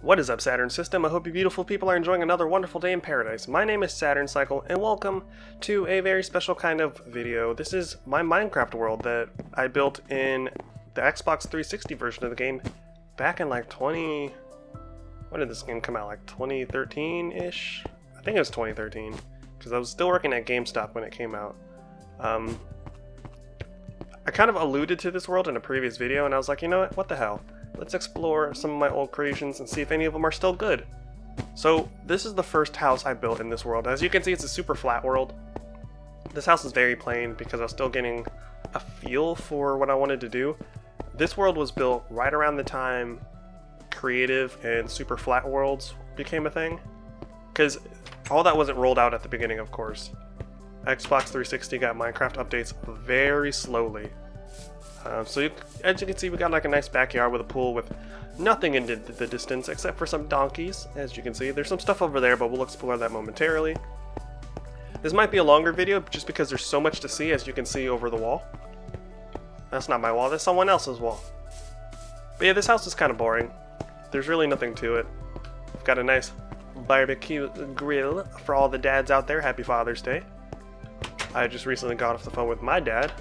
What is up, Saturn system? I hope you beautiful people are enjoying another wonderful day in paradise. My name is Saturn Cycle, and welcome to a very special kind of video. This is my Minecraft world that I built in the Xbox 360 version of the game back in like when did this game come out? Like 2013-ish? I think it was 2013, because I was still working at GameStop when it came out. I kind of alluded to this world in a previous video, and I was like, you know what the hell? Let's explore some of my old creations and see if any of them are still good. So this is the first house I built in this world. As you can see, it's a super flat world. This house is very plain because I was still getting a feel for what I wanted to do. This world was built right around the time creative and super flat worlds became a thing, because all that wasn't rolled out at the beginning, of course. Xbox 360 got Minecraft updates very slowly. As you can see, we got like a nice backyard with a pool with nothing in the distance except for some donkeys. As you can see, there's some stuff over there, but we'll explore that momentarily. This might be a longer video just because there's so much to see, as you can see over the wall. That's not my wall, that's someone else's wall. But yeah, this house is kind of boring. There's really nothing to it. We've got a nice barbecue grill for all the dads out there. Happy Father's Day. I just recently got off the phone with my dad.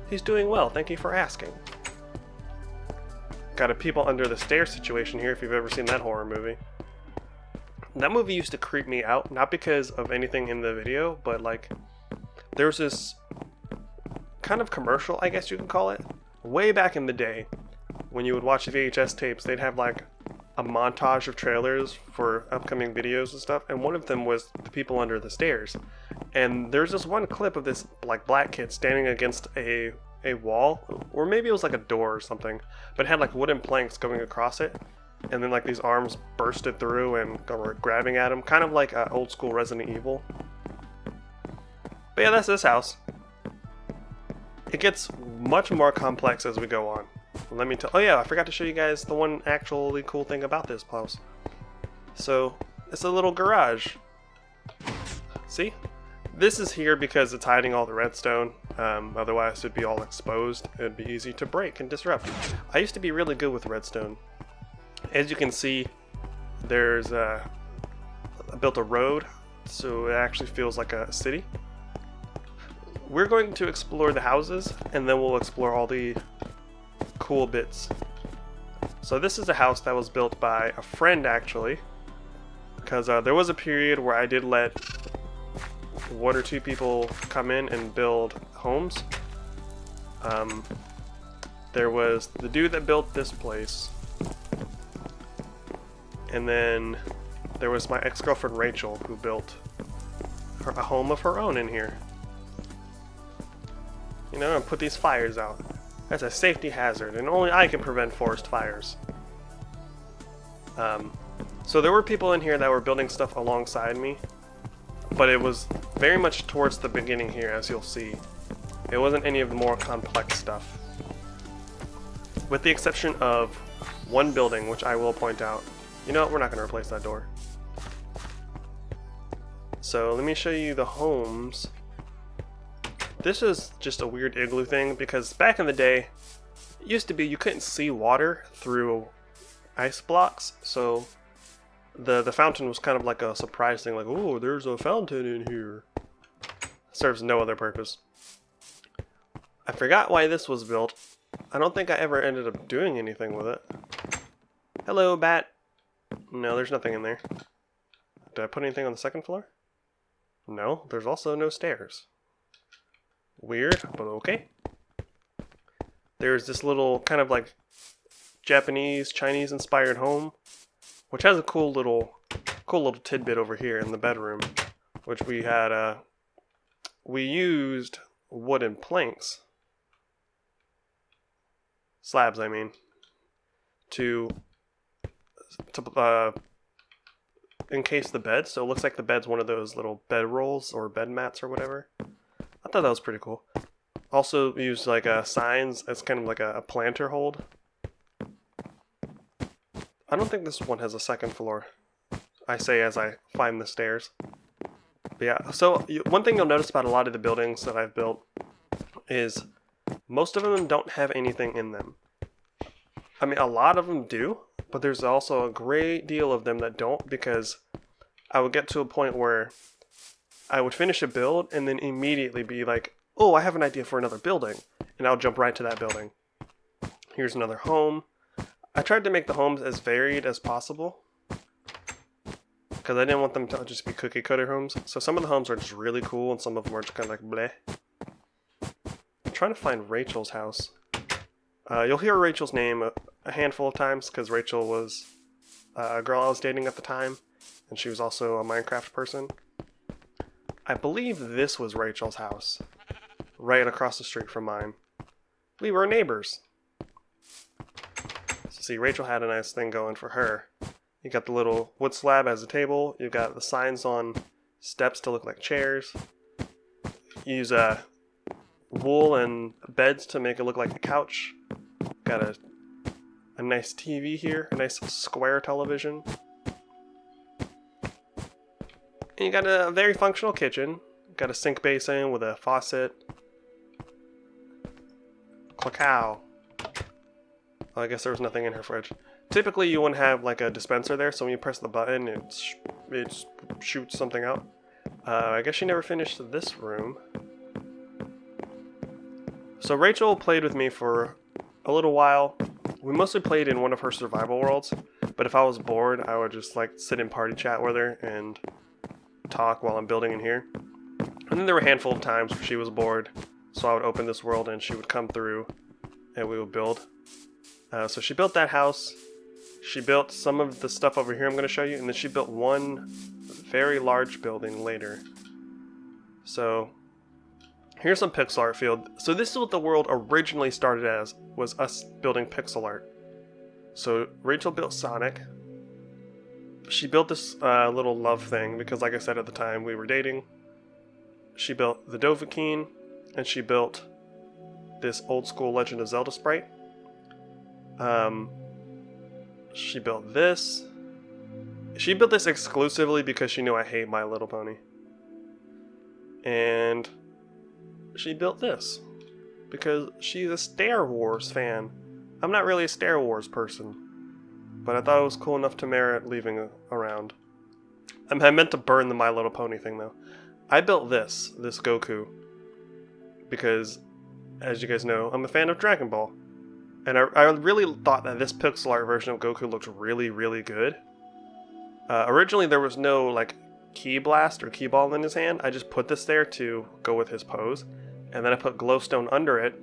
He's doing well, thank you for asking. Got a people under the stairs situation here, if you've ever seen that horror movie. That movie used to creep me out, not because of anything in the video, but like, there was this kind of commercial, I guess you can call it, way back in the day. When you would watch VHS tapes, they'd have like a montage of trailers for upcoming videos and stuff, and one of them was the people under the stairs. And there's this one clip of this like black kid standing against a wall, or maybe it was like a door or something, but it had like wooden planks going across it, and then like these arms bursted through and were grabbing at him, kind of like old school Resident Evil. But yeah, that's this house. It gets much more complex as we go on. Let me tell. Oh yeah, I forgot to show you guys the one actually cool thing about this house. So it's a little garage. See? This is here because it's hiding all the redstone. Otherwise it'd be all exposed. It'd be easy to break and disrupt. I used to be really good with redstone. As you can see, there's I built a road, so it actually feels like a city. We're going to explore the houses, and then we'll explore all the cool bits. So this is a house that was built by a friend, actually, because there was a period where I did let one or two people come in and build homes. There was the dude that built this place, and then there was my ex-girlfriend Rachel, who built a home of her own in here. You know, and put these fires out. That's a safety hazard, and only I can prevent forest fires. So there were people in here that were building stuff alongside me, but it was very much towards the beginning here, as you'll see. It wasn't any of the more complex stuff. With the exception of one building, which I will point out. You know what, we're not going to replace that door. So let me show you the homes. This is just a weird igloo thing, because back in the day, it used to be you couldn't see water through ice blocks, so the fountain was kind of like a surprise thing, like, oh, there's a fountain in here. Serves no other purpose. I forgot why this was built. I don't think I ever ended up doing anything with it. Hello, bat. No, there's nothing in there. Did I put anything on the second floor? No, there's also no stairs. Weird, but okay. There's this little kind of like Japanese, Chinese inspired home, which has a cool little tidbit over here in the bedroom, which we had we used wooden planks, slabs I mean, to encase the bed, so it looks like the bed's one of those little bed rolls or bed mats or whatever. I thought that was pretty cool. Also used like signs as kind of like a planter hold. I don't think this one has a second floor. I say as I find the stairs. But yeah, so one thing you'll notice about a lot of the buildings that I've built is most of them don't have anything in them. I mean, a lot of them do, but there's also a great deal of them that don't, because I would get to a point where I would finish a build and then immediately be like, oh, I have an idea for another building, and I'll jump right to that building. Here's another home. I tried to make the homes as varied as possible, because I didn't want them to just be cookie cutter homes. So some of the homes are just really cool, and some of them are just kind of like bleh. I'm trying to find Rachel's house. You'll hear Rachel's name a handful of times, because Rachel was a girl I was dating at the time, and she was also a Minecraft person. I believe this was Rachel's house, right across the street from mine. We were neighbors. So see, Rachel had a nice thing going for her. You got the little wood slab as a table. You got the signs on steps to look like chairs. You use wool and beds to make it look like a couch. Got a nice TV here, a nice square television. And you got a very functional kitchen. Got a sink basin with a faucet. Cacao. Well, I guess there was nothing in her fridge. Typically you wouldn't have like a dispenser there, so when you press the button it shoots something out. I guess she never finished this room. So Rachel played with me for a little while. We mostly played in one of her survival worlds, but if I was bored I would just like sit in party chat with her and talk while I'm building in here. And then there were a handful of times where she was bored, so I would open this world and she would come through and we would build. So she built that house. She built some of the stuff over here I'm going to show you, and then she built one very large building later. So here's some pixel art field. So this is what the world originally started as, was us building pixel art. So Rachel built Sonic. She built this little love thing, because like I said at the time we were dating. She built the Dovahkiin, and she built this old school Legend of Zelda sprite. She built this. She built this exclusively because she knew I hate My Little Pony. And she built this because she's a Star Wars fan. I'm not really a Star Wars person, but I thought it was cool enough to merit leaving around. I meant to burn the My Little Pony thing though. I built this Goku, because as you guys know, I'm a fan of Dragon Ball. And I really thought that this pixel art version of Goku looked really, really good. Originally there was no like key blast or key ball in his hand. I just put this there to go with his pose. And then I put glowstone under it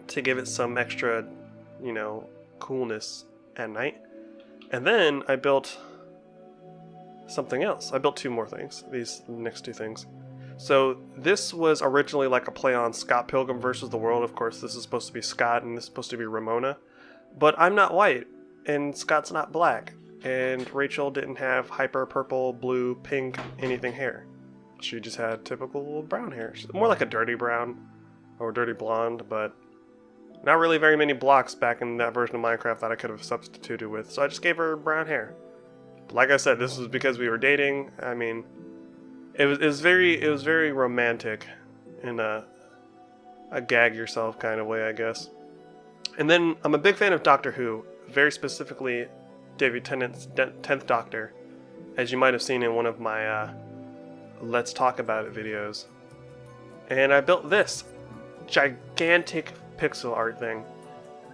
to give it some extra, you know, coolness at night. And then I built something else. I built two more things, these next two things. So this was originally like a play on Scott Pilgrim vs. the World. Of course, this is supposed to be Scott and this is supposed to be Ramona. But I'm not white, and Scott's not black, and Rachel didn't have hyper purple, blue, pink, anything hair. She just had typical brown hair. More like a dirty brown or dirty blonde, but not really very many blocks back in that version of Minecraft that I could have substituted with. So I just gave her brown hair. But like I said, this was because we were dating. I mean, it was very romantic in a gag yourself kind of way, I guess. And then I'm a big fan of Doctor Who, very specifically David Tennant's 10th Doctor, as you might have seen in one of my Let's Talk About It videos. And I built this gigantic pixel art thing.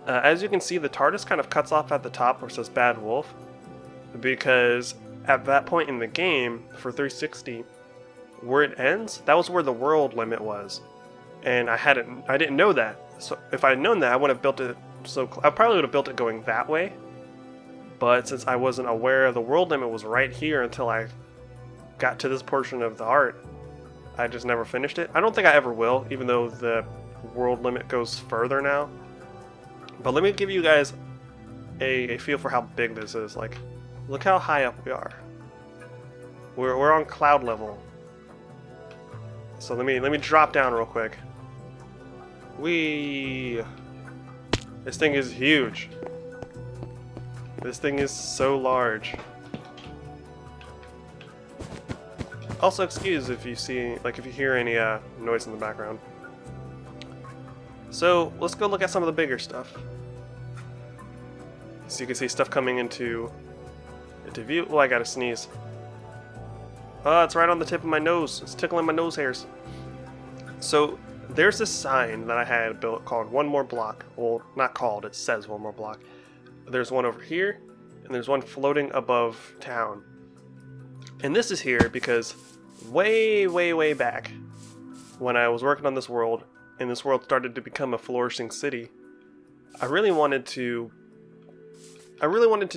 As you can see, the TARDIS kind of cuts off at the top where it says Bad Wolf, because at that point in the game for 360, where it ends, that was where the world limit was, and I didn't know that. So if I had known that, I would have built it. I probably would have built it going that way. But since I wasn't aware the world limit was right here until I got to this portion of the art, I just never finished it. I don't think I ever will, even though the world limit goes further now. But let me give you guys a feel for how big this is. Like, look how high up we are. We're on cloud level. So let me drop down real quick. This thing is huge. This thing is so large. Also, excuse if you see, like, if you hear any noise in the background. So let's go look at some of the bigger stuff. So you can see stuff coming into view. Oh, I gotta sneeze. Oh, it's right on the tip of my nose. It's tickling my nose hairs. So there's this sign that I had built called One More Block. Well, not called, it says One More Block. There's one over here, and there's one floating above town. And this is here because way back when I was working on this world, and this world started to become a flourishing city, I really wanted to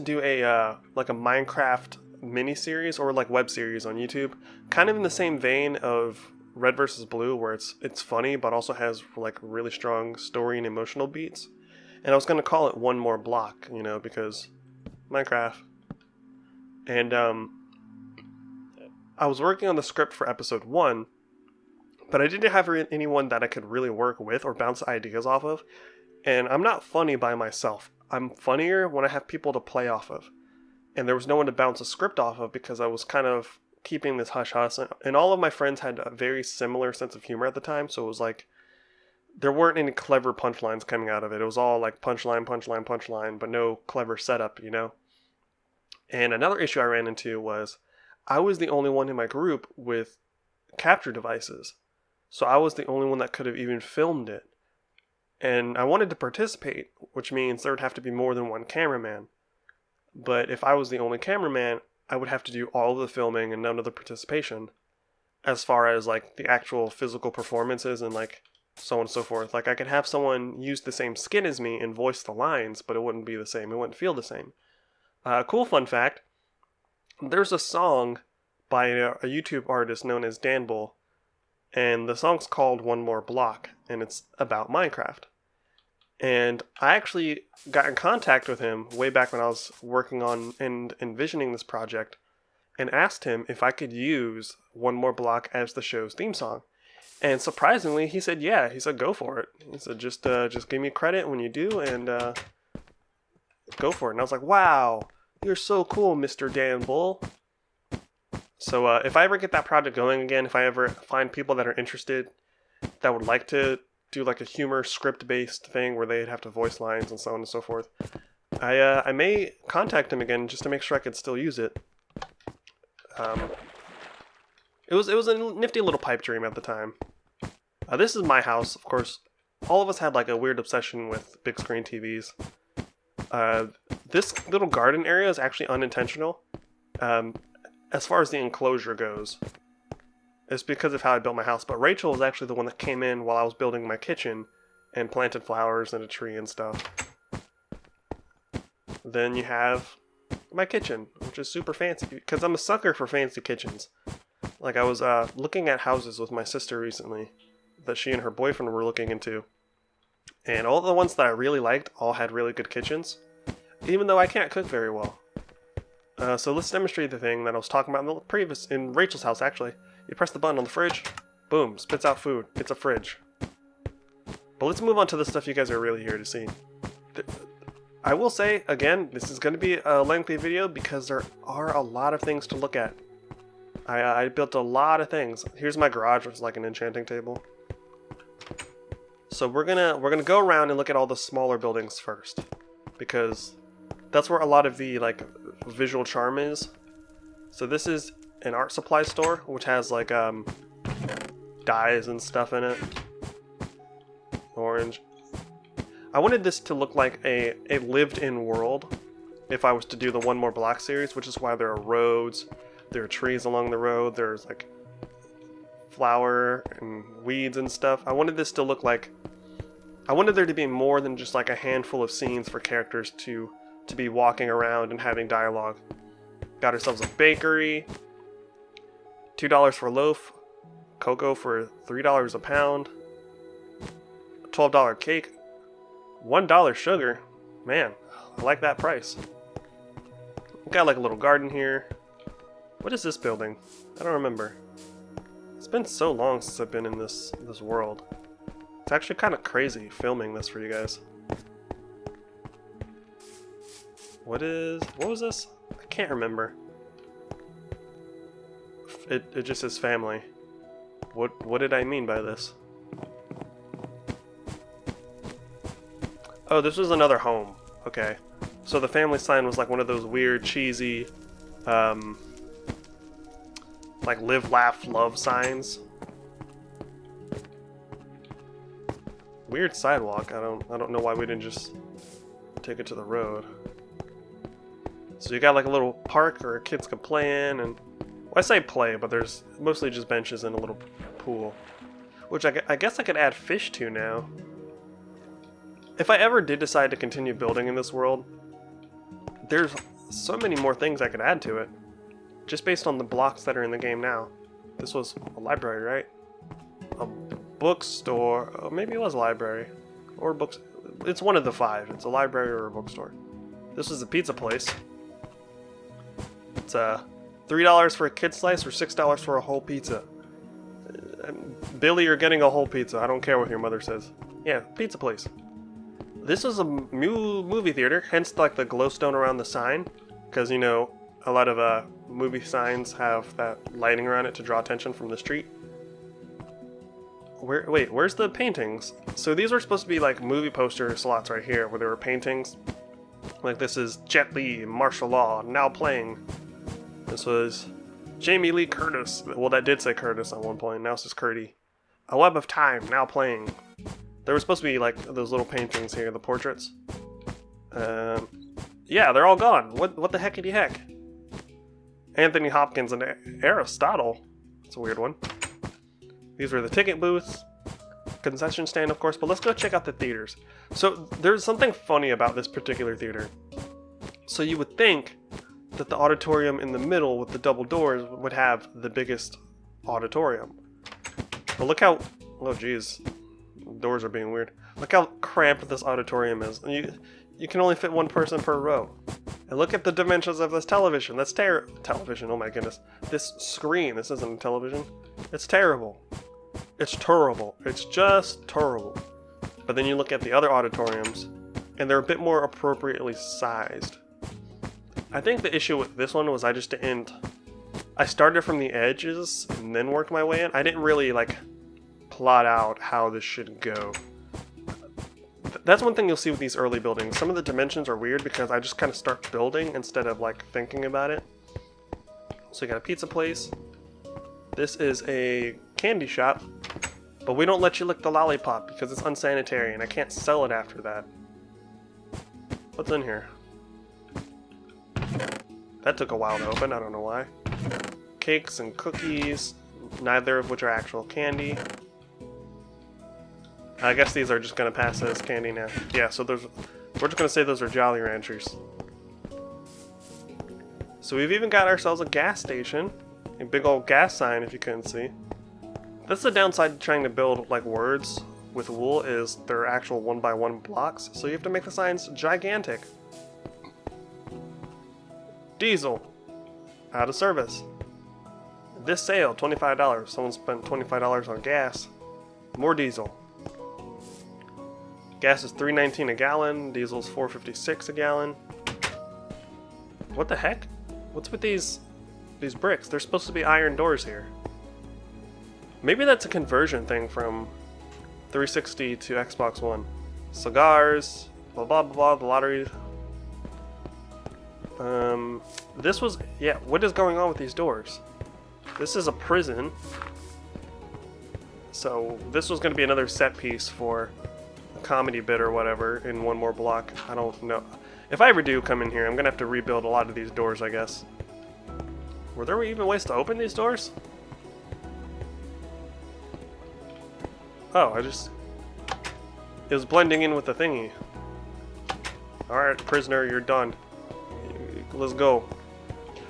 do a like a Minecraft mini-series or like web series on YouTube, kind of in the same vein of Red vs. Blue, where it's funny but also has like really strong story and emotional beats. And I was going to call it One More Block, you know, because Minecraft. And I was working on the script for episode 1, but I didn't have anyone that I could really work with or bounce ideas off of. And I'm not funny by myself. I'm funnier when I have people to play off of. And there was no one to bounce a script off of because I was kind of keeping this hush-hush. And all of my friends had a very similar sense of humor at the time, so it was like there weren't any clever punchlines coming out of it. It was all like punchline, but no clever setup, you know? And another issue I ran into was I was the only one in my group with capture devices. So I was the only one that could have even filmed it. And I wanted to participate, which means there would have to be more than one cameraman. But if I was the only cameraman, I would have to do all of the filming and none of the participation, as far as like the actual physical performances and like so on and so forth. Like I could have someone use the same skin as me and voice the lines, but it wouldn't be the same. It wouldn't feel the same. Cool fun fact, there's a song by a YouTube artist known as Dan Bull, and the song's called One More Block, and it's about Minecraft. And I actually got in contact with him way back when I was working on and envisioning this project, and asked him if I could use One More Block as the show's theme song. And surprisingly, he said yeah. He said go for it. He said just give me credit when you do, and go for it. And I was like, wow, you're so cool, Mr. Dan Bull. So if I ever get that project going again, if I ever find people that are interested, that would like to do like a humor script-based thing where they'd have to voice lines and so on and so forth, I may contact him again just to make sure I could still use it. It was a nifty little pipe dream at the time. This is my house, of course. All of us had like a weird obsession with big screen TVs. This little garden area is actually unintentional. As far as the enclosure goes, it's because of how I built my house. But Rachel was actually the one that came in while I was building my kitchen and planted flowers and a tree and stuff. Then you have my kitchen, which is super fancy because I'm a sucker for fancy kitchens. Like I was looking at houses with my sister recently that she and her boyfriend were looking into. And all the ones that I really liked all had really good kitchens, even though I can't cook very well. So let's demonstrate the thing that I was talking about in Rachel's house, actually. You press the button on the fridge, boom, spits out food. It's a fridge. But let's move on to the stuff you guys are really here to see. I will say, again, this is going to be a lengthy video because there are a lot of things to look at. I built a lot of things. Here's my garage, which is like an enchanting table. So we're gonna go around and look at all the smaller buildings first, because that's where a lot of the like visual charm is. So this is an art supply store, which has like dyes and stuff in it. Orange. I wanted this to look like a lived-in world if I was to do the One More Block series, which is why there are roads, there are trees along the road, there's like flower and weeds and stuff. I wanted this to look like, I wanted there to be more than just like a handful of scenes for characters to be walking around and having dialogue. Got ourselves a bakery, $2 for a loaf, cocoa for $3 a pound, a $12 cake, $1 sugar. Man, I like that price. Got like a little garden here. What is this building? I don't remember. It's been so long since I've been in this world. It's actually kind of crazy filming this for you guys. What was this? I can't remember. It just says family. What did I mean by this? Oh, this was another home. Okay. So the family sign was like one of those weird, cheesy, like live, laugh, love signs. Weird sidewalk. I don't know why we didn't just take it to the road. So you got like a little park where kids can play in, and well, I say play, but there's mostly just benches and a little pool, which I guess I could add fish to now. If I ever did decide to continue building in this world, there's so many more things I could add to it, just based on the blocks that are in the game now. This was a library, right? A bookstore. Oh, maybe it was a library. Or books. It's one of the 5. It's a library or a bookstore. This is a pizza place. It's $3 for a kid slice or $6 for a whole pizza. Billy, you're getting a whole pizza. I don't care what your mother says. Yeah, pizza place. This is a movie theater, hence like the glowstone around the sign, because you know a lot of movie signs have that lighting around it to draw attention from the street. Wait, where's the paintings? So these were supposed to be like movie poster slots right here, where there were paintings. Like this is Jet Li, martial law, now playing. This was Jamie Lee Curtis. Well, that did say Curtis at one point. Now it says Curdy. A Web of Time, now playing. There were supposed to be like those little paintings here, the portraits. Yeah, they're all gone. What the heckity heck? Anthony Hopkins and Aristotle. That's a weird one. These were the ticket booths, concession stand, of course. But let's go check out the theaters. So there's something funny about this particular theater. So you would think that the auditorium in the middle with the double doors would have the biggest auditorium. But look how, oh geez, doors are being weird. Look how cramped this auditorium is. You can only fit one person per row. And look at the dimensions of this television. That's television, oh my goodness. This screen, this isn't a television. It's terrible. It's terrible. It's just terrible. But then you look at the other auditoriums, and they're a bit more appropriately sized. I think the issue with this one was I started from the edges and then worked my way in. I didn't really like plot out how this should go. That's one thing you'll see with these early buildings. Some of the dimensions are weird because I just kind of start building instead of like thinking about it. So you got a pizza place. This is a candy shop, but we don't let you lick the lollipop because it's unsanitary and I can't sell it after that. What's in here? That took a while to open, I don't know why. Cakes and cookies, neither of which are actual candy. I guess these are just going to pass as candy now. Yeah, so we're just going to say those are Jolly Ranchers. So we've even got ourselves a gas station. A big old gas sign, if you couldn't see. That's the downside to trying to build like words with wool, is they're actual 1x1 blocks. So you have to make the signs gigantic. Diesel. Out of service. This sale, $25. Someone spent $25 on gas. More diesel. Gas is $3.19 a gallon. Diesel's $4.56 a gallon. What the heck? What's with these bricks? They're supposed to be iron doors here. Maybe that's a conversion thing from 360 to Xbox One. Cigars, blah blah blah, the lottery. This was, yeah, what is going on with these doors? This is a prison. So this was going to be another set piece for a comedy bit or whatever in one more block. I don't know. If I ever do come in here, I'm going to have to rebuild a lot of these doors, I guess. Were there even ways to open these doors? Oh, it was blending in with the thingy. Alright, prisoner, you're done. Let's go.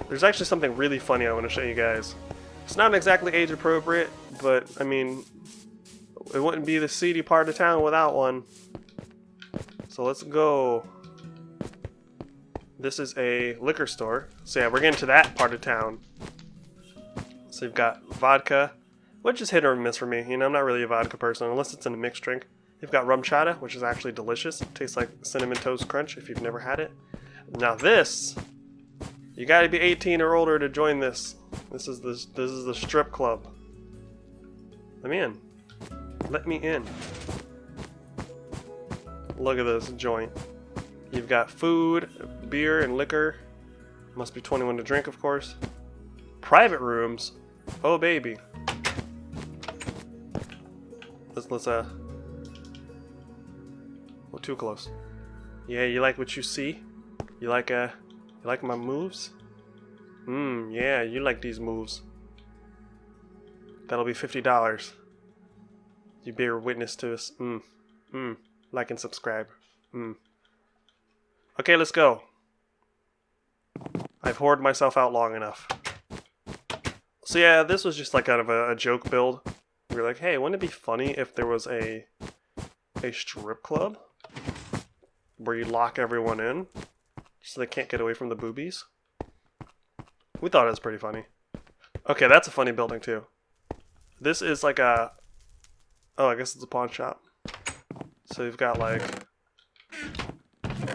There's actually something really funny I want to show you guys. It's not exactly age appropriate, but I mean, it wouldn't be the seedy part of town without one. So let's go. This is a liquor store. So yeah, we're getting to that part of town. So you've got vodka, which is hit or miss for me. You know, I'm not really a vodka person unless it's in a mixed drink. You've got rum chata, which is actually delicious. It tastes like Cinnamon Toast Crunch if you've never had it. Now this, you gotta be 18 or older to join this. This is the strip club. Let me in. Let me in. Look at this joint. You've got food, beer, and liquor. Must be 21 to drink, of course. Private rooms. Oh, baby. Let's oh, too close. Yeah, you like what you see? You like my moves? Yeah, you like these moves. That'll be $50. You bear witness to us. Like and subscribe. Okay, let's go. I've hoarded myself out long enough. So yeah, this was just like kind of a joke build. We were like, hey, wouldn't it be funny if there was a strip club where you lock everyone in so they can't get away from the boobies? We thought it was pretty funny. Okay, that's a funny building too. This is like a... Oh, I guess it's a pawn shop. So you've got like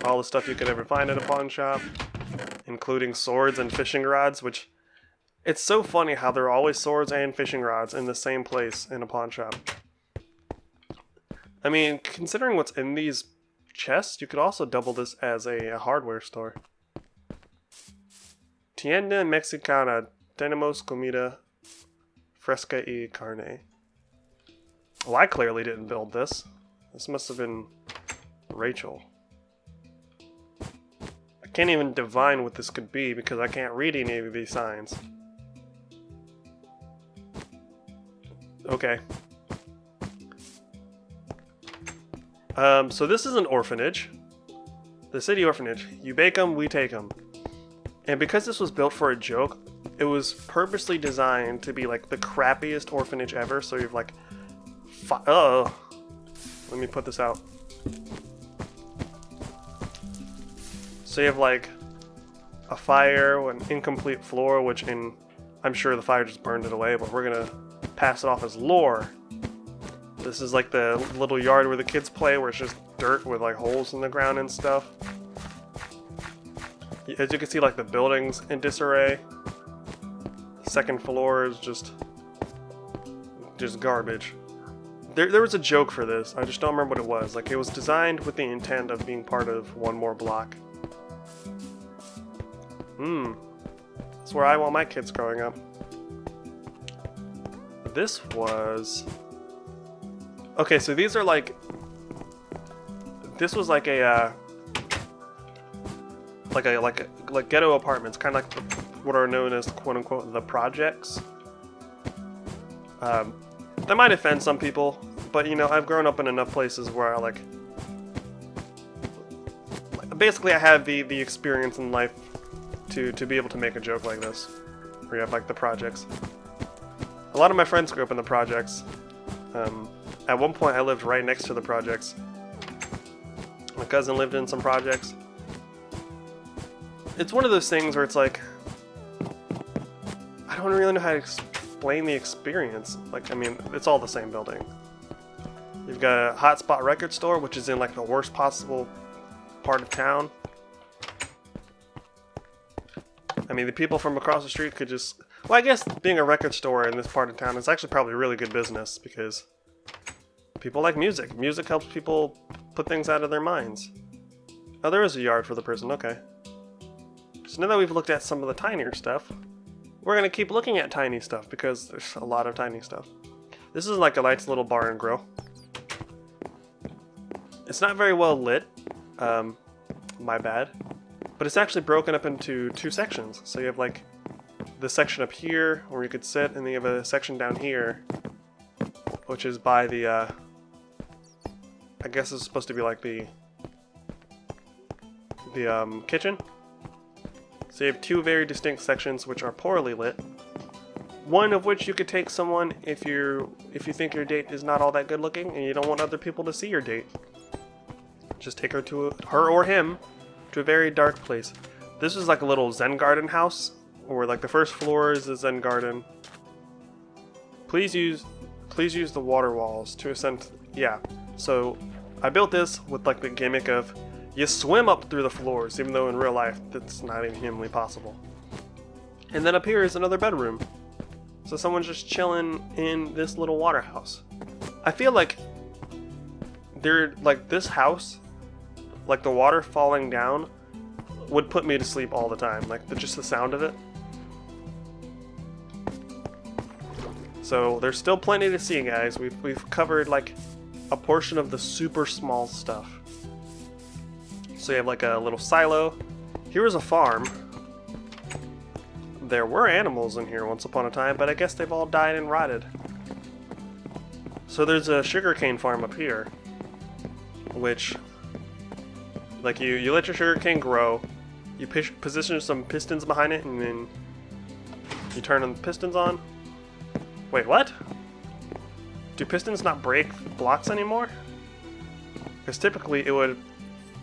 all the stuff you could ever find at a pawn shop, including swords and fishing rods, which... It's so funny how there are always swords and fishing rods in the same place in a pawn shop. I mean, considering what's in these chests, you could also double this as a hardware store. Tienda Mexicana, tenemos comida fresca y carne. Well, I clearly didn't build this. This must have been Rachel. I can't even divine what this could be because I can't read any of these signs. Okay. So this is an orphanage. The city orphanage. You bake them, we take them. And because this was built for a joke, it was purposely designed to be like the crappiest orphanage ever. So you've like... Oh. Let me put this out. So you have like a fire, an incomplete floor, which I'm sure the fire just burned it away, but we're gonna pass it off as lore. This is like the little yard where the kids play, where it's just dirt with like holes in the ground and stuff. As you can see, like the building's in disarray. The second floor is just garbage. There was a joke for this, I just don't remember what it was. Like, it was designed with the intent of being part of one more block. That's where I want my kids growing up. This was... Okay, so these are like... This was like a, like ghetto apartments, kind of like what are known as quote-unquote the projects. That might offend some people, but you know, I've grown up in enough places where I basically I have the experience in life to be able to make a joke like this, where you have like the projects. A lot of my friends grew up in the projects. At one point I lived right next to the projects. My cousin lived in some projects. It's one of those things where it's like, I don't really know how to explain the experience. Like, I mean, it's all the same building. You've got a hotspot record store, which is in like the worst possible part of town. I mean, the people from across the street could just... Well, I guess being a record store in this part of town is actually probably really good business because people like music. Music helps people put things out of their minds. Oh, there is a yard for the person. Okay. So now that we've looked at some of the tinier stuff, we're going to keep looking at tiny stuff because there's a lot of tiny stuff. This is like a nice little bar and grill. It's not very well lit. My bad. But it's actually broken up into two sections. So you have like the section up here where you could sit, and then you have a section down here, which is by the, I guess it's supposed to be like the kitchen. So you have two very distinct sections which are poorly lit. One of which you could take someone if you think your date is not all that good looking and you don't want other people to see your date. Just take her or him to a very dark place. This is like a little Zen garden house, where like the first floor is the Zen garden. Please use the water walls to ascend. Yeah, so I built this with like the gimmick of you swim up through the floors, even though in real life that's not even humanly possible. And then up here is another bedroom. So someone's just chilling in this little water house. I feel like this house like the water falling down would put me to sleep all the time. Like just the sound of it. So there's still plenty to see, guys. We've covered like a portion of the super small stuff. So you have like a little silo. Here is a farm. There were animals in here once upon a time, but I guess they've all died and rotted. So there's a sugarcane farm up here, which, like, you let your sugarcane grow, you position some pistons behind it, and then you turn the pistons on. Wait, what? Do pistons not break blocks anymore? Because typically it would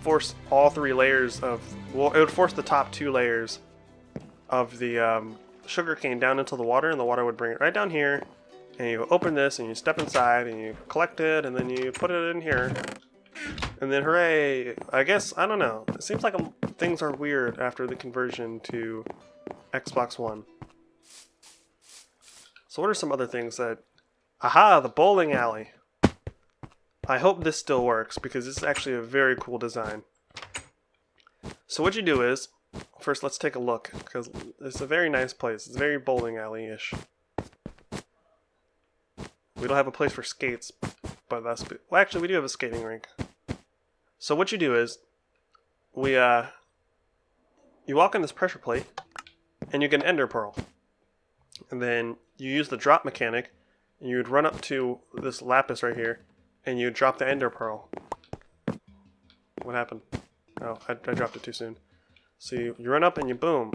force all 3 layers of, well, it would force the top 2 layers of the sugarcane down into the water, and the water would bring it right down here, and you open this and you step inside and you collect it and then you put it in here, and then hooray. I guess, I don't know, it seems like things are weird after the conversion to Xbox One. So what are some other things that... Aha, the bowling alley. I hope this still works because this is actually a very cool design. So what you do is, first let's take a look, because it's a very nice place. It's very bowling alley-ish. We don't have a place for skates, but that's... Well, actually we do have a skating rink. So what you do is, you walk in this pressure plate, and you get an ender pearl. And then you use the drop mechanic, and you'd run up to this lapis right here, and you drop the ender pearl. What happened? Oh, I dropped it too soon. So you run up and you boom.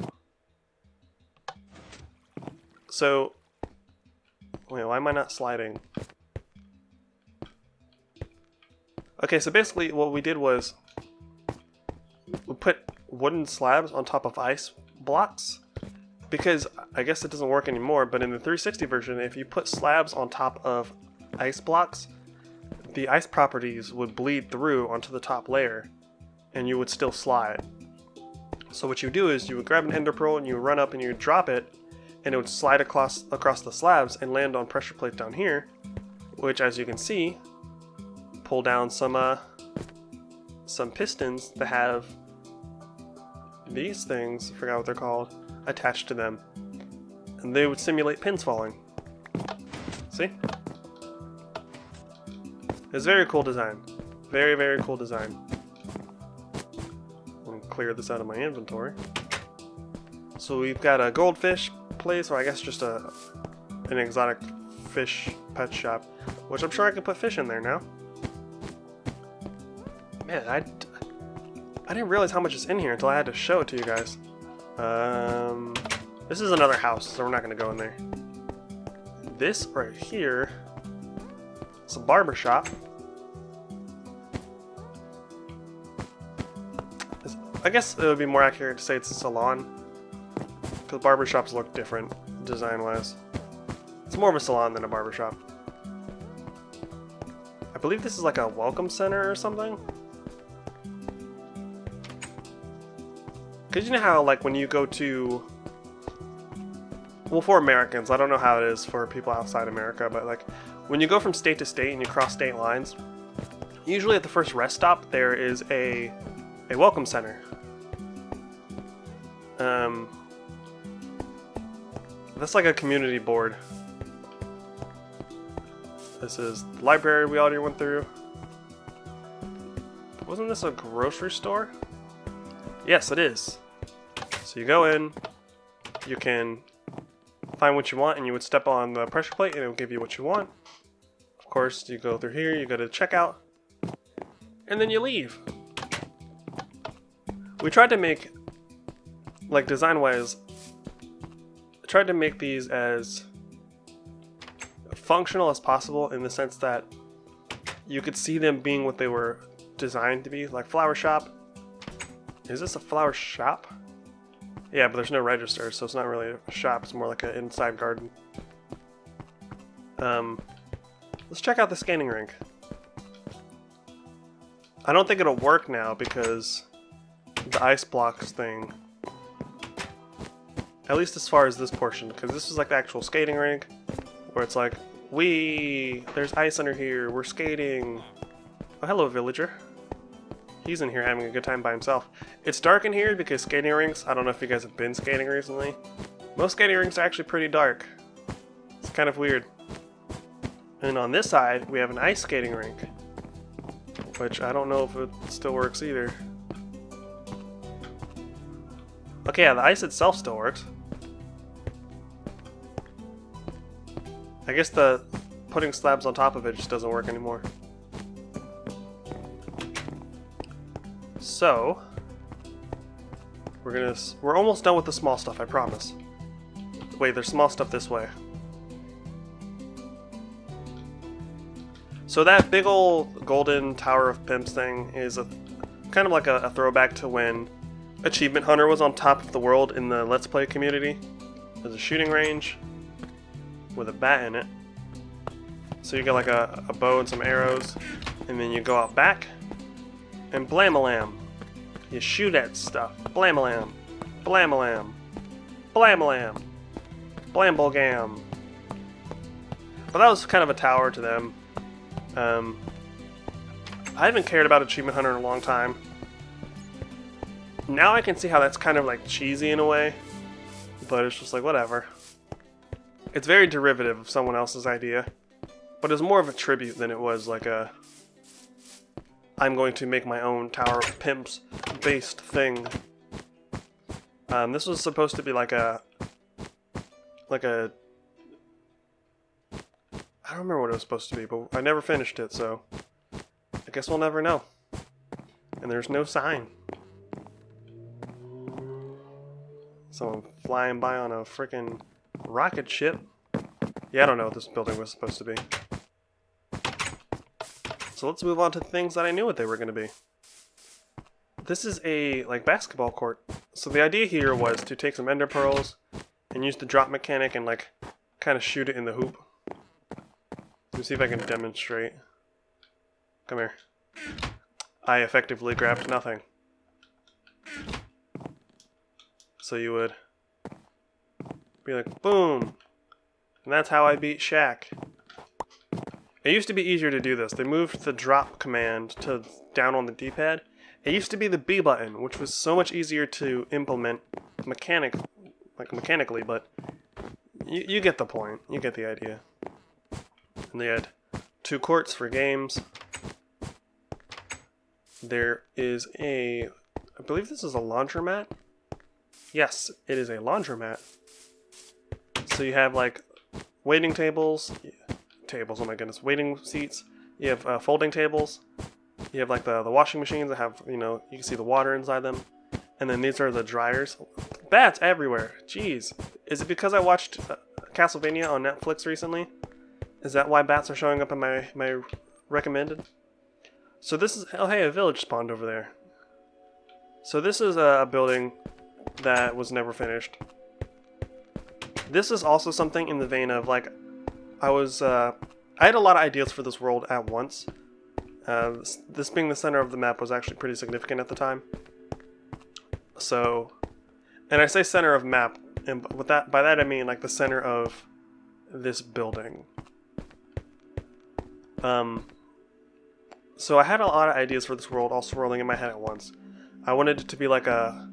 So, wait, why am I not sliding? Okay, so basically what we did was we put wooden slabs on top of ice blocks, because I guess it doesn't work anymore, but in the 360 version, if you put slabs on top of ice blocks, the ice properties would bleed through onto the top layer, and you would still slide. So what you do is you would grab an ender pearl and you run up and you would drop it, and it would slide across the slabs and land on pressure plates down here, which, as you can see, pull down some pistons that have these things, I forgot what they're called, attached to them, and they would simulate pins falling. See? It's a very cool design. Very, very cool design. I'm gonna clear this out of my inventory. So we've got a goldfish place, or I guess just an exotic fish pet shop, which I'm sure I can put fish in there now. Man, I didn't realize how much is in here until I had to show it to you guys. This is another house, so we're not going to go in there. This right here is a barber shop. I guess it would be more accurate to say it's a salon, because barber shops look different design-wise. It's more of a salon than a barber shop. I believe this is like a welcome center or something. Because you know how, like, when you go to... Well, for Americans, I don't know how it is for people outside America, but, like, when you go from state to state and you cross state lines, usually at the first rest stop, there is a welcome center. That's like a community board. This is the library we already went through. Wasn't this a grocery store? Yes, it is. So you go in, you can find what you want, and you would step on the pressure plate and it will give you what you want. Of course, you go through here, you go to checkout, and then you leave. We tried to make, like, design-wise, tried to make these as functional as possible, in the sense that you could see them being what they were designed to be, like flower shop. Is this a flower shop? Yeah, but there's no register, so it's not really a shop, it's more like an inside garden. Let's check out the skating rink. I don't think it'll work now because the ice blocks thing, at least as far as this portion, because this is like the actual skating rink, where it's like, there's ice under here, we're skating. Oh, hello, villager. He's in here having a good time by himself. It's dark in here because skating rinks, I don't know if you guys have been skating recently. Most skating rinks are actually pretty dark. It's kind of weird. And on this side, we have an ice skating rink. Which I don't know if it still works either. Okay, yeah, the ice itself still works. I guess the putting slabs on top of it just doesn't work anymore. So, we're almost done with the small stuff, I promise. Wait, there's small stuff this way. So that big old golden Tower of Pimps thing is kind of like a throwback to when Achievement Hunter was on top of the world in the Let's Play community. There's a shooting range with a bat in it. So you get like a bow and some arrows, and then you go out back, and blam-a-lam. You shoot at stuff. Blam-a-lam. Blam-a-lam. Blam-a-lam. Blam-bol-gam. But that was kind of a tower to them. I haven't cared about Achievement Hunter in a long time. Now I can see how that's kind of like cheesy in a way, but it's just like whatever. It's very derivative of someone else's idea, but it's more of a tribute than it was like a I'm going to make my own Tower of Pimps based thing. This was supposed to be like a I don't remember what it was supposed to be, but I never finished it, so I guess we'll never know. And there's no sign. Someone flying by on a freaking rocket ship. Yeah, I don't know what this building was supposed to be. So let's move on to things that I knew what they were going to be. This is a like basketball court. So the idea here was to take some ender pearls and use the drop mechanic and like kind of shoot it in the hoop. Let me see if I can demonstrate. Come here. I effectively grabbed nothing. So you would be like, boom! And that's how I beat Shaq. It used to be easier to do this. They moved the drop command to down on the D-pad. It used to be the B button, which was so much easier to implement mechanically, but you get the point. You get the idea. And they had 2 courts for games. There is I believe this is a laundromat. Yes, it is a laundromat. So you have like waiting tables, oh my goodness, waiting seats. You have folding tables. You have like the washing machines that have, you know, you can see the water inside them. And then these are the dryers. Bats everywhere. Jeez. Is it because I watched Castlevania on Netflix recently? Is that why bats are showing up in my recommended? So this is, oh hey, a village spawned over there. So this is a building that was never finished. This is also something in the vein of like, I had a lot of ideas for this world at once. This being the center of the map was actually pretty significant at the time. So, and I say center of map, and by that I mean like the center of this building. So I had a lot of ideas for this world all swirling in my head at once. I wanted it to be like a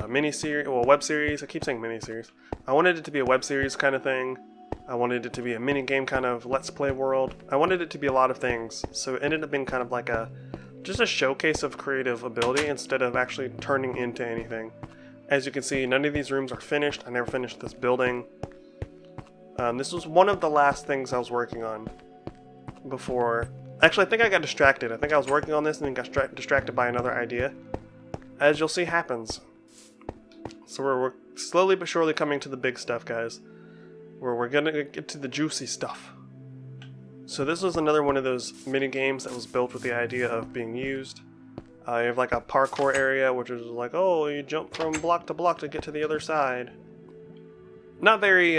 mini-series, well, web series. I keep saying mini-series. I wanted it to be a web series kind of thing. I wanted it to be a mini-game kind of let's play world. I wanted it to be a lot of things. So it ended up being kind of like just a showcase of creative ability instead of actually turning into anything. As you can see, none of these rooms are finished. I never finished this building. This was one of the last things I was working on before. Actually, I think I got distracted. I think I was working on this and then got distracted by another idea. As you'll see happens. So we're slowly but surely coming to the big stuff, guys. Where we're gonna get to the juicy stuff. So this was another one of those mini games that was built with the idea of being used. You have like a parkour area, which is like, oh, you jump from block to block to get to the other side. Not very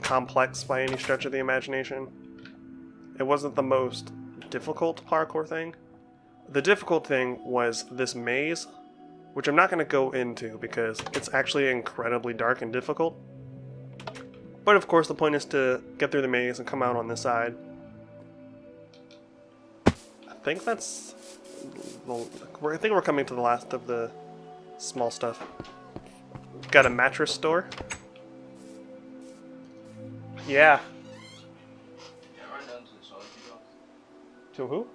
complex by any stretch of the imagination. It wasn't the most difficult parkour thing. The difficult thing was this maze, which I'm not going to go into because it's actually incredibly dark and difficult. But of course the point is to get through the maze and come out on this side. I think that's I think we're coming to the last of the small stuff. Got a mattress store. Yeah. To who?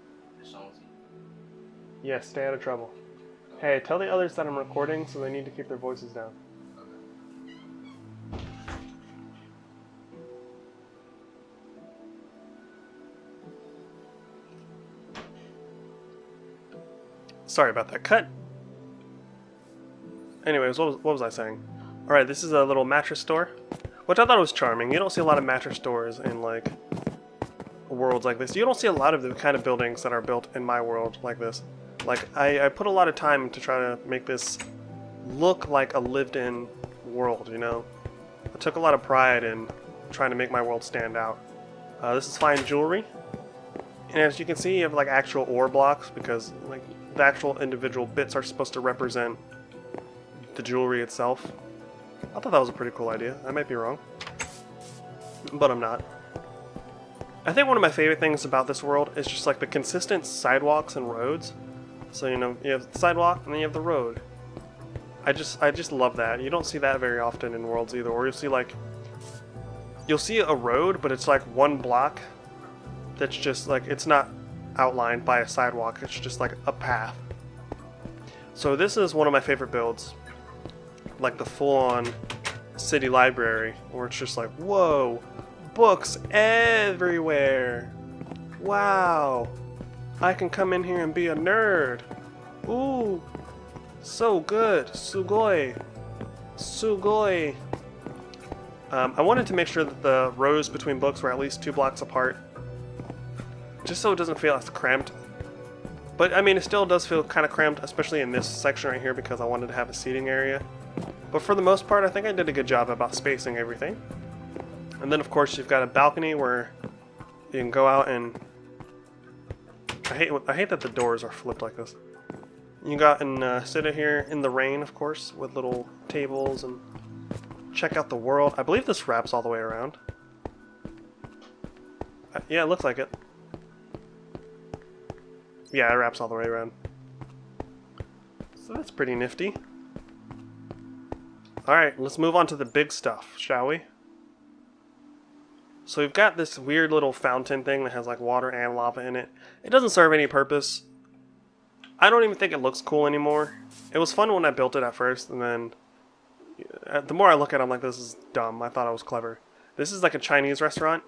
Yes, stay out of trouble. Hey, tell the others that I'm recording, so they need to keep their voices down. Sorry about that cut. Anyways, what was I saying? Alright, this is a little mattress store, which I thought was charming. You don't see a lot of mattress stores in, like, worlds like this. You don't see a lot of the kind of buildings that are built in my world like this. Like, I put a lot of time to try to make this look like a lived-in world, you know? I took a lot of pride in trying to make my world stand out. This is fine jewelry. And as you can see, you have, like, actual ore blocks, because, like, the actual individual bits are supposed to represent the jewelry itself. I thought that was a pretty cool idea. I might be wrong, but I'm not. I think one of my favorite things about this world is just like the consistent sidewalks and roads. So, you know, you have the sidewalk and then you have the road. I just love that. You don't see that very often in worlds either. Or you'll see a road, but it's like one block that's just like, it's not outlined by a sidewalk. It's just like a path. So this is one of my favorite builds. Like the full-on city library, where it's just like, whoa, books everywhere. Wow, I can come in here and be a nerd. Ooh, so good. Sugoi. Sugoi. I wanted to make sure that the rows between books were at least 2 blocks apart, just so it doesn't feel as cramped. But I mean, it still does feel kind of cramped, especially in this section right here, because I wanted to have a seating area. But for the most part, I think I did a good job about spacing everything. And then, of course, you've got a balcony where you can go out and... I hate that the doors are flipped like this. You go out and sit here in the rain, of course, with little tables and check out the world. I believe this wraps all the way around. Yeah, it looks like it. Yeah, it wraps all the way around. So that's pretty nifty. Alright, let's move on to the big stuff, shall we? So we've got this weird little fountain thing that has like water and lava in it. It doesn't serve any purpose. I don't even think it looks cool anymore. It was fun when I built it at first, and then the more I look at it, I'm like, this is dumb. I thought I was clever. This is like a Chinese restaurant.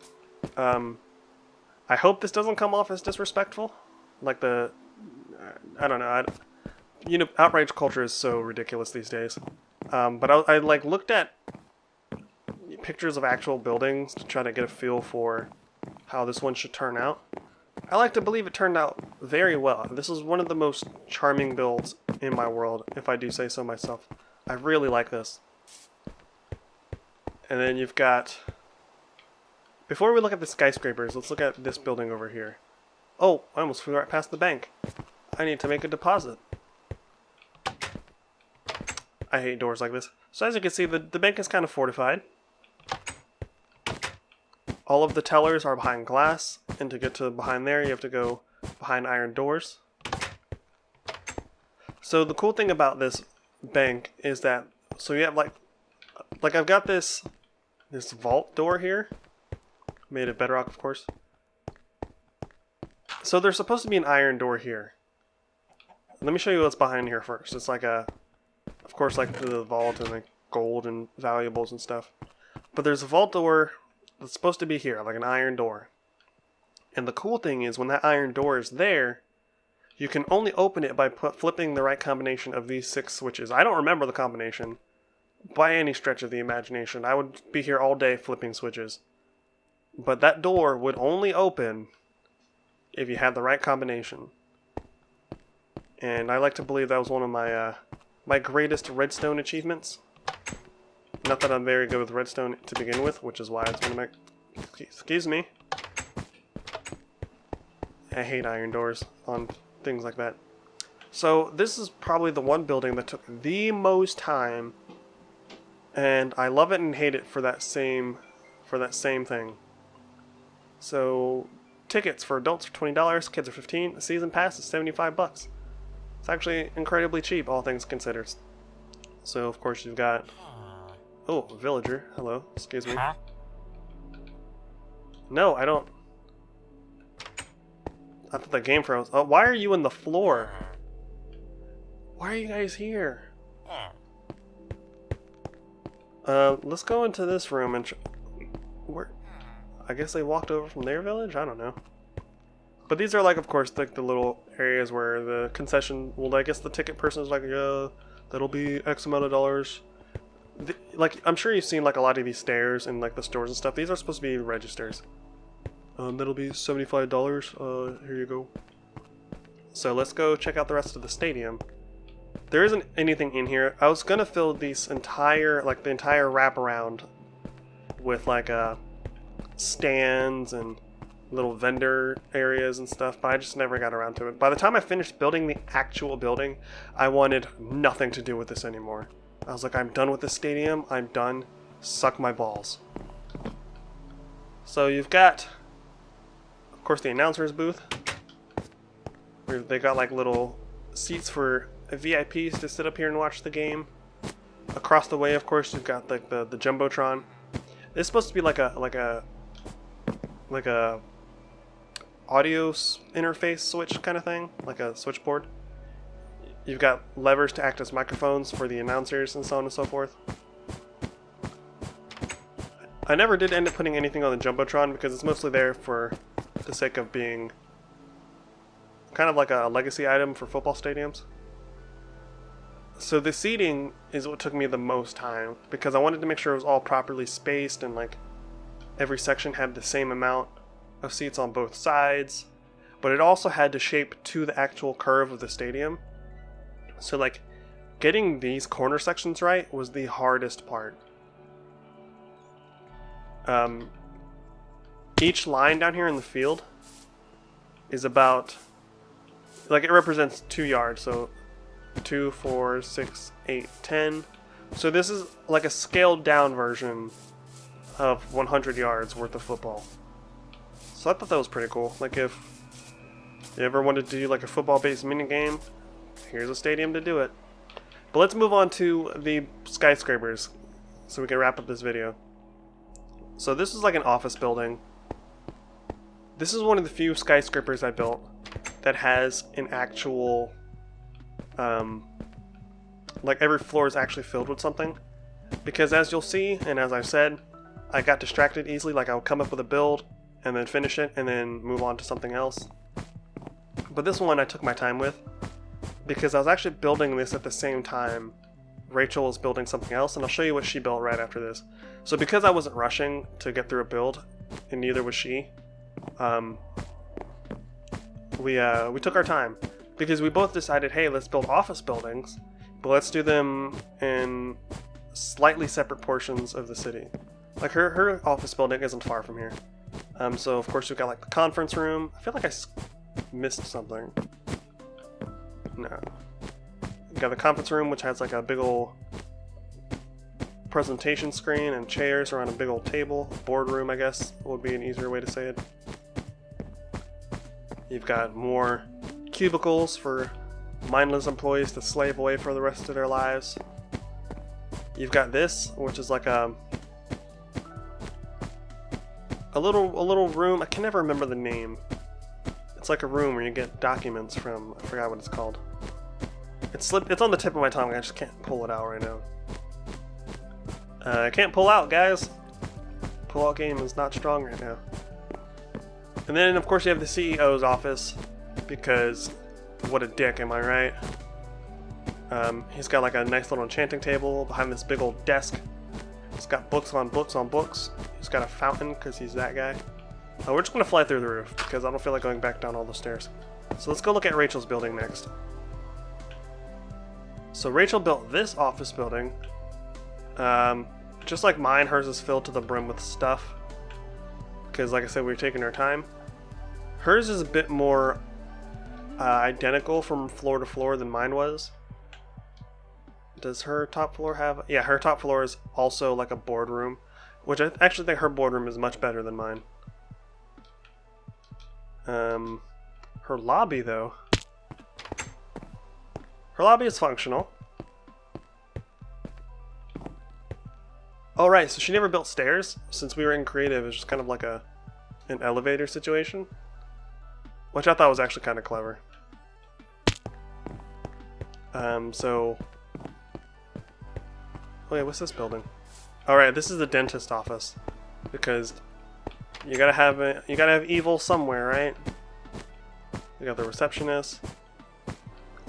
I hope this doesn't come off as disrespectful. Like I don't know. You know, outrage culture is so ridiculous these days. But I like looked at pictures of actual buildings to try to get a feel for how this one should turn out. I like to believe it turned out very well. This is one of the most charming builds in my world, if I do say so myself. I really like this. And then you've got... Before we look at the skyscrapers, let's look at this building over here. Oh, I almost flew right past the bank. I need to make a deposit. I hate doors like this. So as you can see, the bank is kind of fortified. All of the tellers are behind glass, and to get to behind there, you have to go behind iron doors. So the cool thing about this bank is that, so you have like I've got this vault door here, made of bedrock, of course. So there's supposed to be an iron door here. Let me show you what's behind here first. It's like of course, like the vault and like gold and valuables and stuff. But there's a vault door that's supposed to be here, like an iron door. And the cool thing is, when that iron door is there, you can only open it by flipping the right combination of these 6 switches. I don't remember the combination by any stretch of the imagination. I would be here all day flipping switches. But that door would only open if you had the right combination. And I like to believe that was one of my my greatest redstone achievements. Not that I'm very good with redstone to begin with, which is why it's one of my... Excuse me. I hate iron doors on things like that. So this is probably the one building that took the most time, and I love it and hate it for that same thing. So Tickets for adults are $20, kids are $15. The season pass is $75. It's actually incredibly cheap, all things considered. So of course you've got, oh, villager. Hello, excuse me. No, I don't. I thought the game froze. Oh, why are you in the floor? Why are you guys here? Let's go into this room and where? I guess they walked over from their village? I don't know. But these are like, of course, like the little areas where the concession, well, I guess the ticket person is like, yeah, that'll be X amount of dollars. Like, I'm sure you've seen like a lot of these stairs in like the stores and stuff. These are supposed to be registers. That'll be $75. Here you go. So let's go check out the rest of the stadium. There isn't anything in here. I was gonna fill these entire, like the entire wraparound with like stands and little vendor areas and stuff, but I just never got around to it. By the time I finished building the actual building, I wanted nothing to do with this anymore. I was like, I'm done with this stadium. I'm done. Suck my balls. So you've got, of course, the announcer's booth, where they got like little seats for VIPs to sit up here and watch the game. Across the way, of course, you've got like the jumbotron. It's supposed to be like a audio interface switch kind of thing, like a switchboard. You've got levers to act as microphones for the announcers and so on and so forth. I never did end up putting anything on the jumbotron because it's mostly there for the sake of being kind of like a legacy item for football stadiums. So the seating is what took me the most time because I wanted to make sure it was all properly spaced and like every section had the same amount of seats on both sides, but it also had to shape to the actual curve of the stadium. So like getting these corner sections right was the hardest part. Each line down here in the field is about, like, it represents 2 yards, so 2, 4, 6, 8, 10. So this is like a scaled down version of 100 yards worth of football. So I thought that was pretty cool. Like if you ever wanted to do like a football based mini game, here's a stadium to do it. But let's move on to the skyscrapers so we can wrap up this video. So this is like an office building. This is one of the few skyscrapers I built that has an actual, like every floor is actually filled with something. Because as you'll see, and as I've said, I got distracted easily. Like I would come up with a build and then finish it and then move on to something else. But this one I took my time with because I was actually building this at the same time Rachel was building something else, and I'll show you what she built right after this. So because I wasn't rushing to get through a build, and neither was she, we took our time because we both decided, hey, let's build office buildings, but let's do them in slightly separate portions of the city. Like her office building isn't far from here. So of course we've got like the conference room. I feel like I missed something. No. We got the conference room, which has like a big old presentation screen and chairs around a big old table. Boardroom, I guess, would be an easier way to say it. You've got more cubicles for mindless employees to slave away for the rest of their lives. You've got this, which is like a little room. I can never remember the name. It's like a room where you get documents from. I forgot what it's called. It's on the tip of my tongue. I just can't pull it out right now. I can't pull out, guys. Pull-out game is not strong right now. And then, of course, you have the CEO's office, because what a dick, am I right? He's got like a nice little enchanting table behind this big old desk. He's got books on books on books. He's got a fountain, because he's that guy. We're just going to fly through the roof, because I don't feel like going back down all the stairs. So let's go look at Rachel's building next. So Rachel built this office building. Just like mine, hers is filled to the brim with stuff. Because like I said, we're taking our time. Hers is a bit more identical from floor to floor than mine was. Does her top floor have... Yeah, her top floor is also like a boardroom. Which I actually think her boardroom is much better than mine. Her lobby, though. Her lobby is functional. Oh, right, so she never built stairs. Since we were in creative, it's just kind of like an elevator situation. Which I thought was actually kind of clever. So... Oh, yeah, what's this building? Alright, this is the dentist office. Because you gotta have evil somewhere, right? You got the receptionist.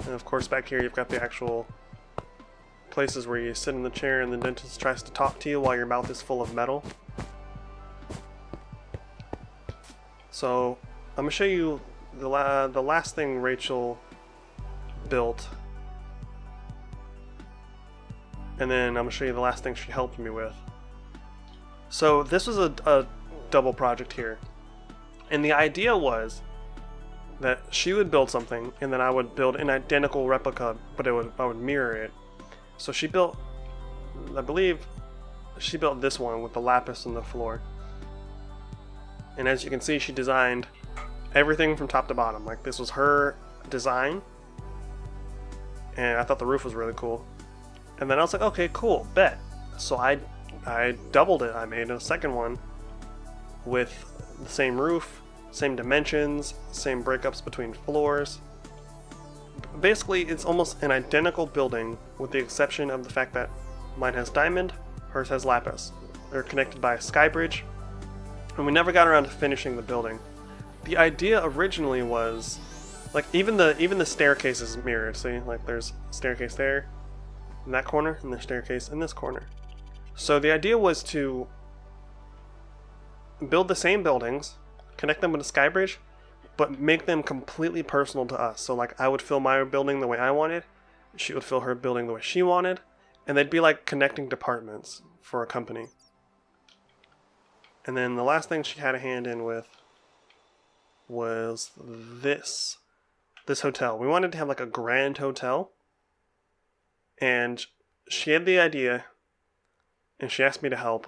And of course back here you've got the actual places where you sit in the chair and the dentist tries to talk to you while your mouth is full of metal. So I'm gonna show you the last thing Rachel built, and then I'm gonna show you the last thing she helped me with. So this was a double project here, and the idea was that she would build something and then I would build an identical replica, but I would mirror it. So she built, I believe she built this one with the lapis on the floor. And as you can see, she designed everything from top to bottom. Like, this was her design. And I thought the roof was really cool. And then I was like, okay, cool, bet. So I doubled it. I made a second one with the same roof, same dimensions, same breakups between floors. Basically, it's almost an identical building with the exception of the fact that mine has diamond, hers has lapis. They're connected by a sky bridge, and we never got around to finishing the building. The idea originally was, like, even the staircase is mirrored. See, like, there's a staircase there in that corner, and the staircase in this corner. So the idea was to build the same buildings, connect them with a sky bridge, but make them completely personal to us. So, like, I would fill my building the way I wanted, she would fill her building the way she wanted, and they'd be like connecting departments for a company. And then the last thing she had a hand in with was this hotel. We wanted to have like a grand hotel, and she had the idea, and she asked me to help.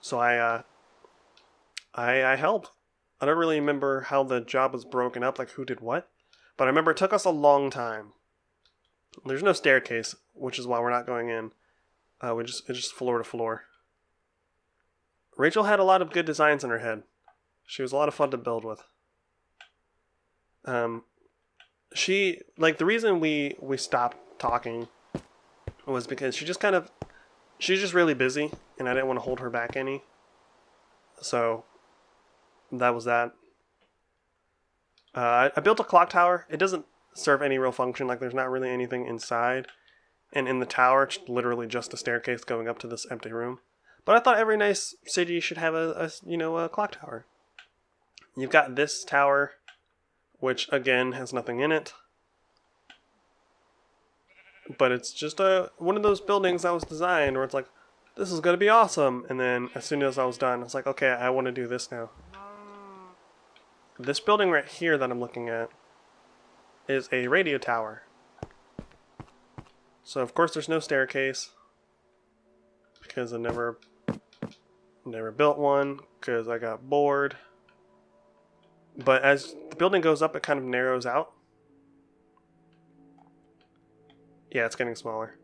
So I helped. I don't really remember how the job was broken up, like who did what, but I remember it took us a long time. There's no staircase, which is why we're not going in. It's just floor to floor. Rachel had a lot of good designs in her head. She was a lot of fun to build with. She, like, the reason we stopped talking was because she's just really busy, and I didn't want to hold her back any. So that was that. I built a clock tower. It doesn't serve any real function. Like, there's not really anything inside. And in the tower, it's literally just a staircase going up to this empty room. But I thought every nice city should have a clock tower. You've got this tower, which again has nothing in it. But it's just one of those buildings that was designed where it's like, this is going to be awesome. And then as soon as I was done, it's like, okay, I want to do this now. This building right here that I'm looking at is a radio tower. So of course there's no staircase because I never built one because I got bored. But as the building goes up, it kind of narrows out. Yeah, it's getting smaller.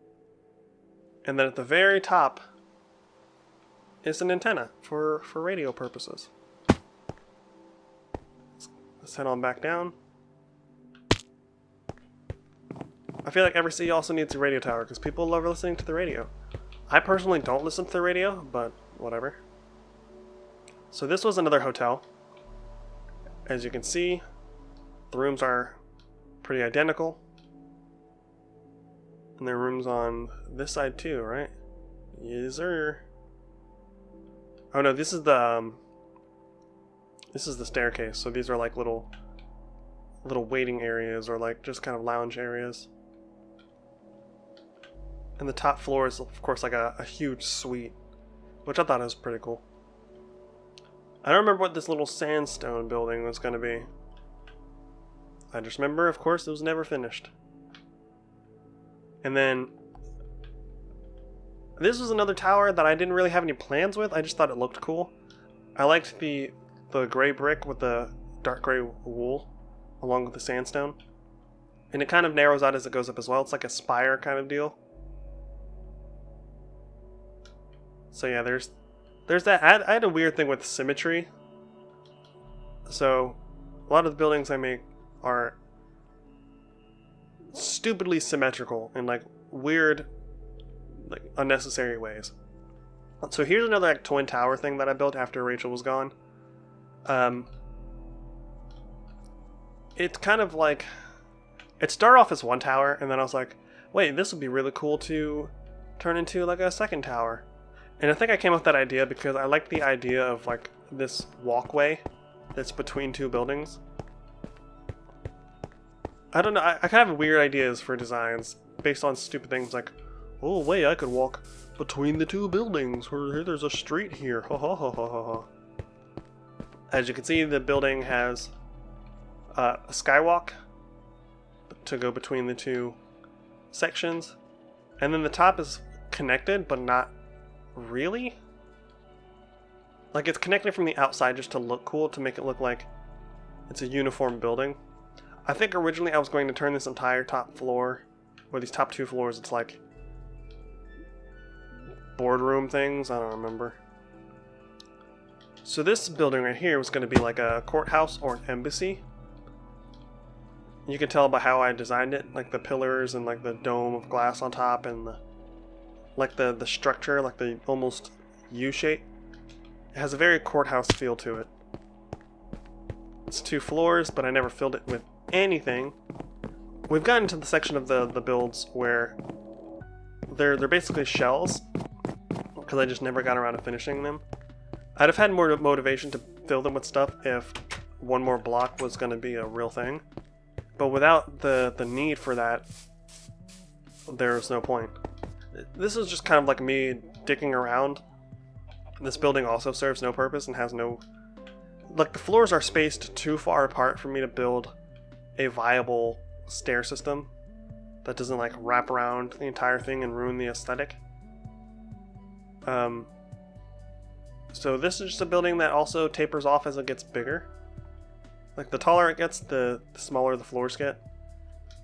And then at the very top is an antenna for radio purposes. Let's head on back down. I feel like every city also needs a radio tower because people love listening to the radio. I personally don't listen to the radio, but whatever. So this was another hotel. As you can see, the rooms are pretty identical. And there are rooms on this side too, right? Yes, sir. Oh no, this is the staircase. So these are like little waiting areas or like just kind of lounge areas. And the top floor is of course like a huge suite, which I thought was pretty cool. I don't remember what this little sandstone building was going to be. I just remember, of course, it was never finished. And then this was another tower that I didn't really have any plans with. I just thought it looked cool. I liked the gray brick with the dark gray wool along with the sandstone. And it kind of narrows out as it goes up as well. It's like a spire kind of deal. So yeah, there's that. I had a weird thing with symmetry. So a lot of the buildings I make are stupidly symmetrical in like weird, like unnecessary ways. So here's another like twin tower thing that I built after Rachel was gone. It's kind of like, it started off as one tower, and then I was like, wait, this would be really cool to turn into like a second tower. And I think I came up with that idea because I like the idea of like this walkway that's between two buildings. I don't know, I kind of have weird ideas for designs based on stupid things like, oh wait, I could walk between the two buildings, or there's a street here, ha ha ha ha ha. As you can see, the building has a skywalk to go between the two sections, and then the top is connected, but not really. Like, it's connected from the outside just to look cool, to make it look like it's a uniform building. I think originally I was going to turn this entire top floor, or these top two floors, it's like boardroom things, I don't remember. So this building right here was going to be like a courthouse or an embassy. You can tell by how I designed it, like the pillars and like the dome of glass on top, and the structure, like the almost U shape. It has a very courthouse feel to it. It's 2 floors, but I never filled it with anything. We've gotten to the section of the builds where they're basically shells, because I just never got around to finishing them. I'd have had more motivation to fill them with stuff if one more block was going to be a real thing. But without the need for that, there's no point. This is just kind of like me dicking around. This building also serves no purpose and has no... Like, the floors are spaced too far apart for me to build a viable stair system that doesn't like wrap around the entire thing and ruin the aesthetic. So this is just a building that also tapers off as it gets bigger. Like, the taller it gets, the smaller the floors get.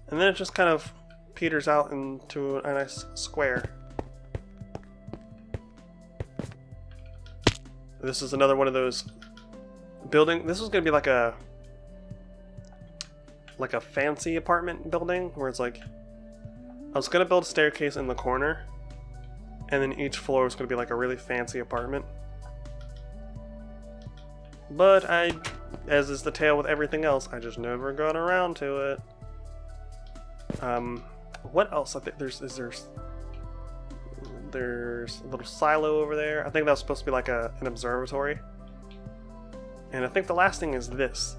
And then it just kind of peters out into a nice square. This is another one of those building. This was going to be like a fancy apartment building where it's like, I was going to build a staircase in the corner, and then each floor was going to be like a really fancy apartment. But as is the tale with everything else, I just never got around to it. What else? I think there's a little silo over there. I think that was supposed to be like an observatory. And I think the last thing is this.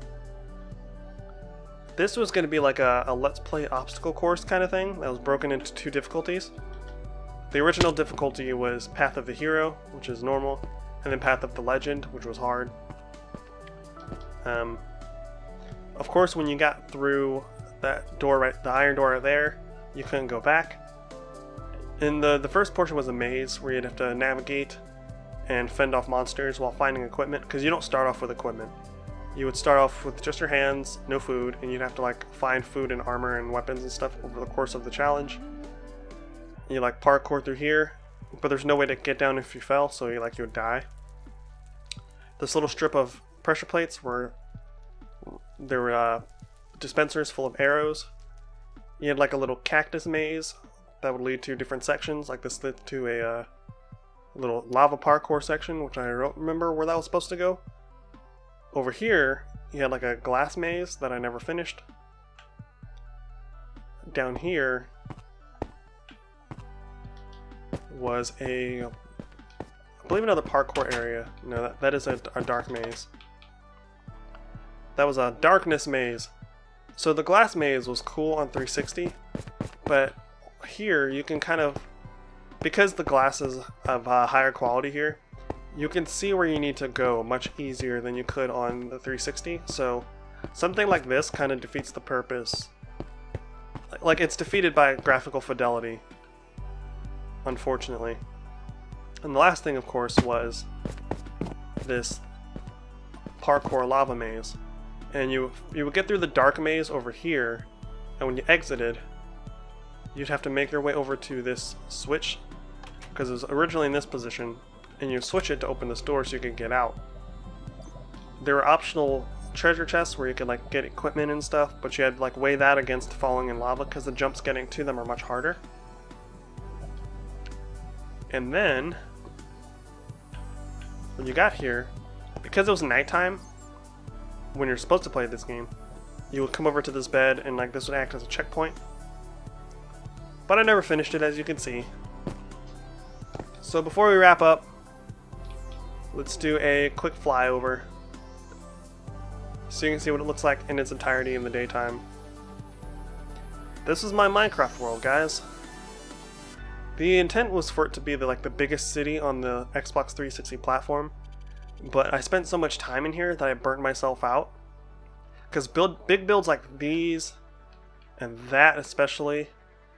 This was going to be like a Let's Play obstacle course kind of thing that was broken into 2 difficulties. The original difficulty was Path of the Hero, which is normal, and then Path of the Legend, which was hard. Of course, when you got through that door, the iron door right there, you couldn't go back. And the first portion was a maze where you'd have to navigate and fend off monsters while finding equipment, because you don't start off with equipment. You would start off with just your hands, no food, and you'd have to like find food and armor and weapons and stuff over the course of the challenge. You like parkour through here, but there's no way to get down if you fell, so you would die. This little strip of pressure plates were dispensers full of arrows. You had like a little cactus maze that would lead to different sections, like this led to a little lava parkour section, which I don't remember where that was supposed to go. Over here, you had like a glass maze that I never finished. Down here was I believe another parkour area. No, that is a dark maze. That was a darkness maze. So the glass maze was cool on 360, but here you can kind of, because the glass is of higher quality here, you can see where you need to go much easier than you could on the 360. So something like this kind of defeats the purpose. Like, it's defeated by graphical fidelity, unfortunately. And the last thing, of course, was this parkour lava maze. and you would get through the dark maze over here, and when you exited, you'd have to make your way over to this switch, because it was originally in this position, and you switch it to open this door so you could get out. There were optional treasure chests where you could like get equipment and stuff, but you had to like weigh that against falling in lava because the jumps getting to them are much harder. And then when you got here, because it was nighttime when you're supposed to play this game, you would come over to this bed and like this would act as a checkpoint. But I never finished it, as you can see. So before we wrap up, let's do a quick flyover so you can see what it looks like in its entirety in the daytime. This is my Minecraft world, guys. The intent was for it to be the biggest city on the Xbox 360 platform, but I spent so much time in here that I burnt myself out. Because big builds like these, and that especially,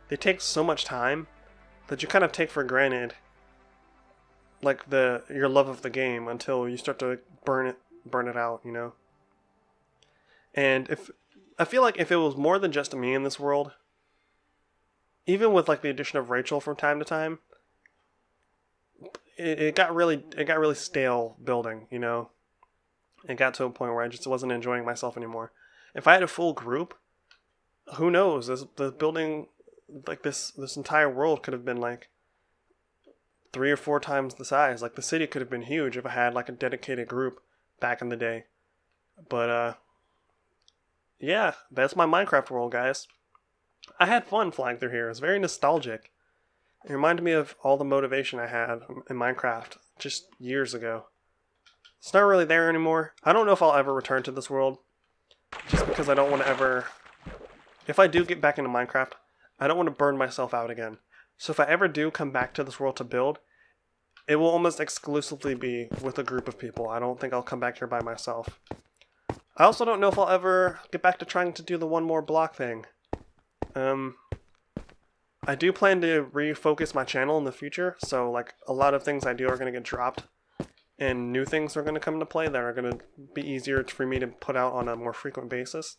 they take so much time that you kind of take for granted like your love of the game until you start to burn it out, you know. And I feel like if it was more than just me in this world, even with like the addition of Rachel from time to time, it got really stale building, you know. It got to a point where I just wasn't enjoying myself anymore. If I had a full group, who knows? The building, like this entire world could have been like 3 or 4 times the size. Like the city could have been huge if I had like a dedicated group back in the day. But yeah, that's my Minecraft world, guys. I had fun flying through here. It was very nostalgic. It reminded me of all the motivation I had in Minecraft just years ago. It's not really there anymore. I don't know if I'll ever return to this world, just because I don't want to ever... If I do get back into Minecraft, I don't want to burn myself out again. So if I ever do come back to this world to build, it will almost exclusively be with a group of people. I don't think I'll come back here by myself. I also don't know if I'll ever get back to trying to do the one more block thing. I do plan to refocus my channel in the future, so like a lot of things I do are going to get dropped, and new things are going to come into play that are going to be easier for me to put out on a more frequent basis.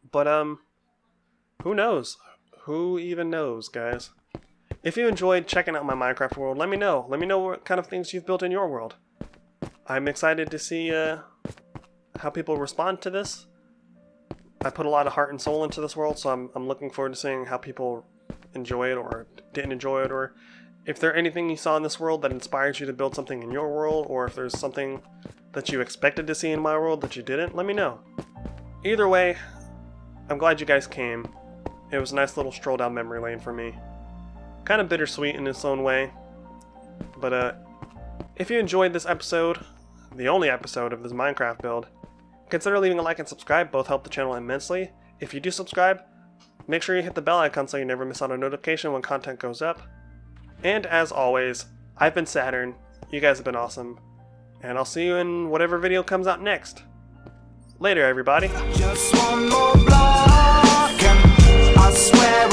But who knows? Who even knows, guys? If you enjoyed checking out my Minecraft world, let me know. Let me know what kind of things you've built in your world. I'm excited to see how people respond to this. I put a lot of heart and soul into this world, so I'm looking forward to seeing how people enjoy it or didn't enjoy it, or if there's anything you saw in this world that inspires you to build something in your world, or if there's something that you expected to see in my world that you didn't, let me know. Either way, I'm glad you guys came. It was a nice little stroll down memory lane for me. Kind of bittersweet in its own way. But if you enjoyed this episode, the only episode of this Minecraft build, consider leaving a like and subscribe. Both help the channel immensely. If you do subscribe, make sure you hit the bell icon so you never miss out on a notification when content goes up. And as always, I've been Saturn. You guys have been awesome. And I'll see you in whatever video comes out next. Later, everybody. Just one more block, and I swear